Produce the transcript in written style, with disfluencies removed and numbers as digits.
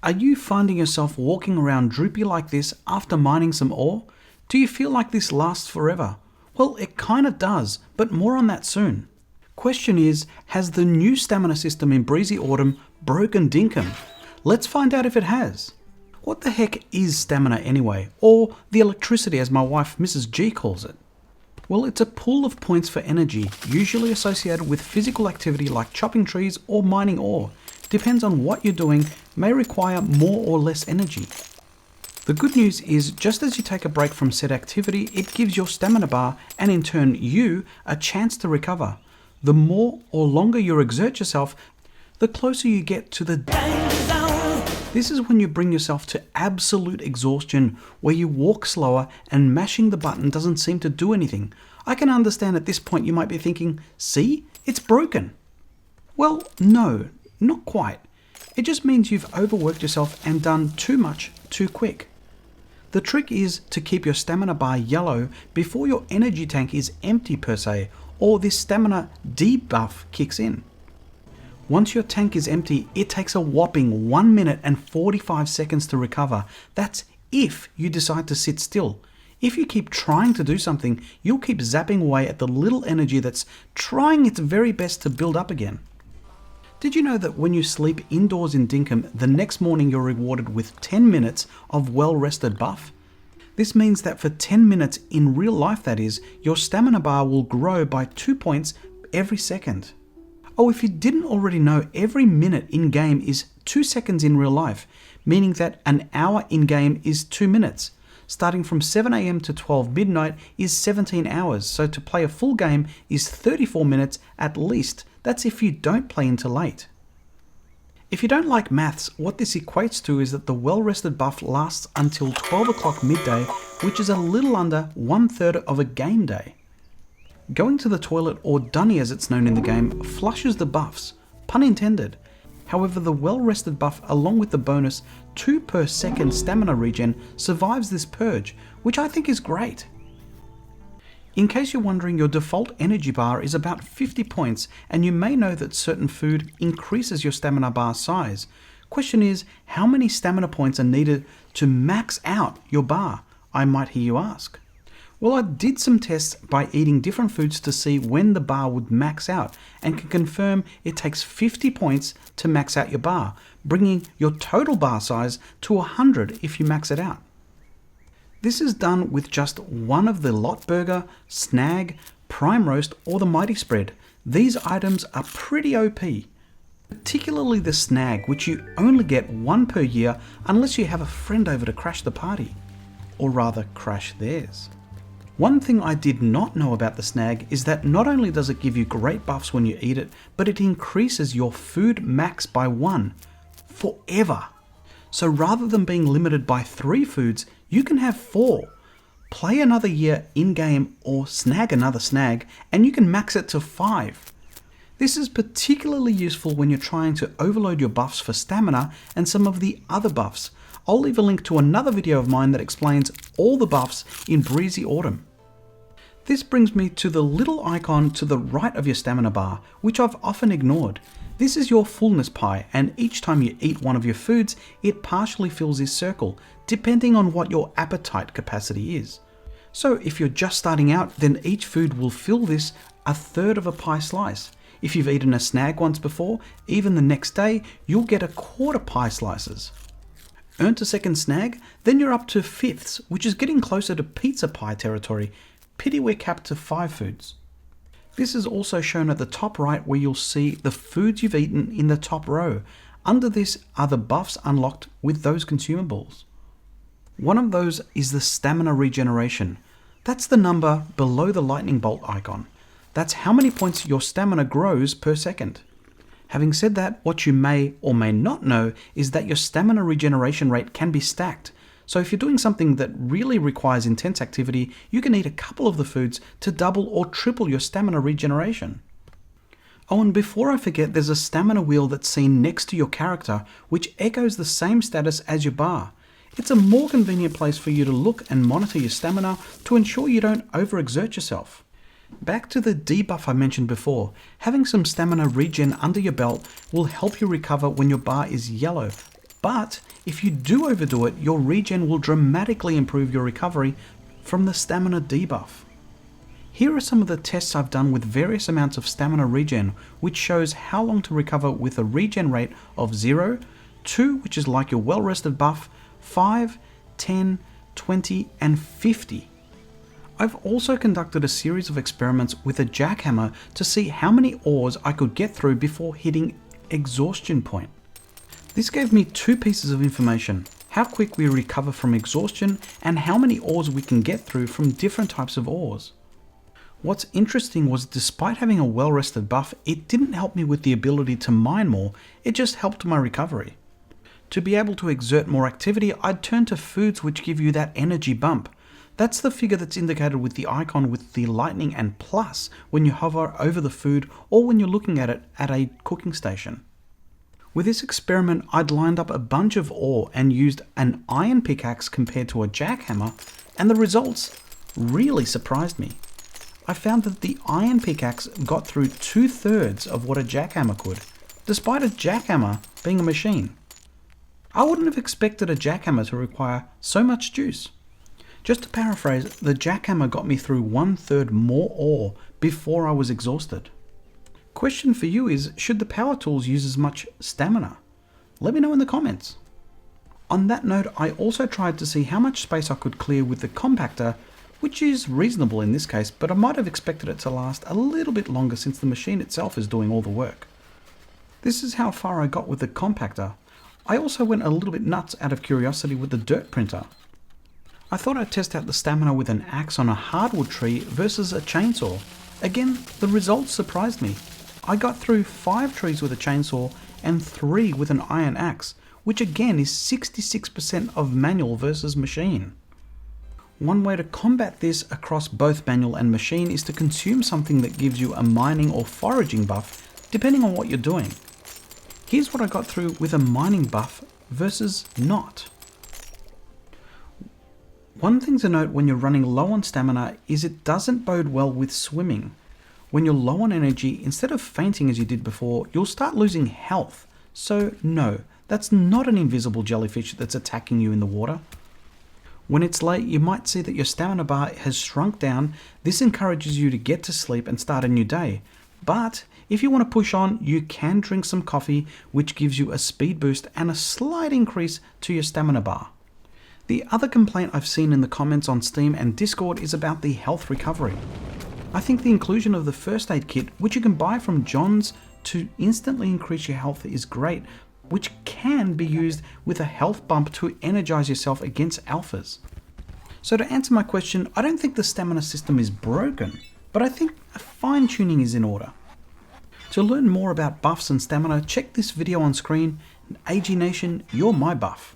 Are you finding yourself walking around droopy like this after mining some ore? Do you feel like this lasts forever? Well, it kinda does, but more on that soon. Question is, has the new stamina system in Breezy Autumn broken Dinkum? Let's find out if it has. What the heck is stamina anyway, or the electricity as my wife Mrs. G calls it? Well, it's a pool of points for energy, usually associated with physical activity like chopping trees or mining ore. Depends on what you're doing, may require more or less energy. The good news is, just as you take a break from said activity, it gives your stamina bar, and in turn you, a chance to recover. The more or longer you exert yourself, the closer you get to the danger zone. This is when you bring yourself to absolute exhaustion, where you walk slower and mashing the button doesn't seem to do anything. I can understand at this point you might be thinking, see, it's broken. Well, no, not quite. It just means you've overworked yourself and done too much too quick. The trick is to keep your stamina bar yellow before your energy tank is empty per se, or this stamina debuff kicks in. Once your tank is empty, it takes a whopping 1 minute and 45 seconds to recover. That's if you decide to sit still. If you keep trying to do something, you'll keep zapping away at the little energy that's trying its very best to build up again. Did you know that when you sleep indoors in Dinkum, the next morning you're rewarded with 10 minutes of well-rested buff? This means that for 10 minutes, in real life that is, your stamina bar will grow by 2 points every second. Oh, if you didn't already know, every minute in-game is 2 seconds in real life, meaning that an hour in-game is 2 minutes. Starting from 7 AM to 12 midnight is 17 hours, so to play a full game is 34 minutes at least. That's if you don't play until late. If you don't like maths, what this equates to is that the well-rested buff lasts until 12 o'clock midday, which is a little under 1/3 of a game day. Going to the toilet, or dunny as it's known in the game, flushes the buffs, pun intended. However, the well-rested buff along with the bonus 2 per second stamina regen survives this purge, which I think is great. In case you're wondering, your default energy bar is about 50 points, and you may know that certain food increases your stamina bar size. Question is, how many stamina points are needed to max out your bar, I might hear you ask. Well, I did some tests by eating different foods to see when the bar would max out, and can confirm it takes 50 points to max out your bar, bringing your total bar size to 100 if you max it out. This is done with just one of the Lot Burger, Snag, Prime Roast, or the Mighty Spread. These items are pretty OP. Particularly the Snag, which you only get one per year unless you have a friend over to crash the party. Or rather, crash theirs. One thing I did not know about the Snag is that not only does it give you great buffs when you eat it, but it increases your food max by 1. Forever. So rather than being limited by 3 foods, you can have 4. Play another year in-game or snag another snag, and you can max it to 5. This is particularly useful when you're trying to overload your buffs for stamina and some of the other buffs. I'll leave a link to another video of mine that explains all the buffs in Breezy Autumn. This brings me to the little icon to the right of your stamina bar, which I've often ignored. This is your fullness pie, and each time you eat one of your foods, it partially fills this circle, depending on what your appetite capacity is. So if you're just starting out, then each food will fill this 1/3 of a pie slice. If you've eaten a snag once before, even the next day, you'll get 1/4 pie slices. Earned a second snag, then you're up to 5ths, which is getting closer to pizza pie territory. Pity we're capped to 5 foods. This is also shown at the top right, where you'll see the foods you've eaten in the top row. Under this are the buffs unlocked with those consumables. One of those is the stamina regeneration. That's the number below the lightning bolt icon. That's how many points your stamina grows per second. Having said that, what you may or may not know is that your stamina regeneration rate can be stacked. So if you're doing something that really requires intense activity, you can eat a couple of the foods to double or triple your stamina regeneration. Oh, and before I forget, there's a stamina wheel that's seen next to your character, which echoes the same status as your bar. It's a more convenient place for you to look and monitor your stamina to ensure you don't overexert yourself. Back to the debuff I mentioned before, having some stamina regen under your belt will help you recover when your bar is yellow, But if you do overdo it, your regen will dramatically improve your recovery from the stamina debuff. Here are some of the tests I've done with various amounts of stamina regen, which shows how long to recover with a regen rate of 0, 2, which is like your well-rested buff, 5, 10, 20, and 50. I've also conducted a series of experiments with a jackhammer to see how many ores I could get through before hitting exhaustion point. This gave me two pieces of information: how quick we recover from exhaustion and how many ores we can get through from different types of ores. What's interesting was, despite having a well-rested buff, it didn't help me with the ability to mine more, it just helped my recovery. To be able to exert more activity, I'd turn to foods which give you that energy bump. That's the figure that's indicated with the icon with the lightning and plus when you hover over the food or when you're looking at it at a cooking station. With this experiment, I'd lined up a bunch of ore and used an iron pickaxe compared to a jackhammer, and the results really surprised me. I found that the iron pickaxe got through 2/3 of what a jackhammer could, despite a jackhammer being a machine. I wouldn't have expected a jackhammer to require so much juice. Just to paraphrase, the jackhammer got me through 1/3 more ore before I was exhausted. Question for you is, should the power tools use as much stamina? Let me know in the comments. On that note, I also tried to see how much space I could clear with the compactor, which is reasonable in this case, but I might have expected it to last a little bit longer since the machine itself is doing all the work. This is how far I got with the compactor. I also went a little bit nuts out of curiosity with the dirt printer. I thought I'd test out the stamina with an axe on a hardwood tree versus a chainsaw. Again, the results surprised me. I got through 5 trees with a chainsaw and 3 with an iron axe, which again is 66% of manual versus machine. One way to combat this across both manual and machine is to consume something that gives you a mining or foraging buff, depending on what you're doing. Here's what I got through with a mining buff versus not. One thing to note when you're running low on stamina is it doesn't bode well with swimming. When you're low on energy, instead of fainting as you did before, you'll start losing health. So no, that's not an invisible jellyfish that's attacking you in the water. When it's late, you might see that your stamina bar has shrunk down. This encourages you to get to sleep and start a new day. But if you want to push on, you can drink some coffee, which gives you a speed boost and a slight increase to your stamina bar. The other complaint I've seen in the comments on Steam and Discord is about the health recovery. I think the inclusion of the first aid kit, which you can buy from John's to instantly increase your health, is great, which can be used with a health bump to energize yourself against alphas. So to answer my question, I don't think the stamina system is broken, but I think a fine-tuning is in order. To learn more about buffs and stamina, check this video on screen. AG Nation, you're my buff.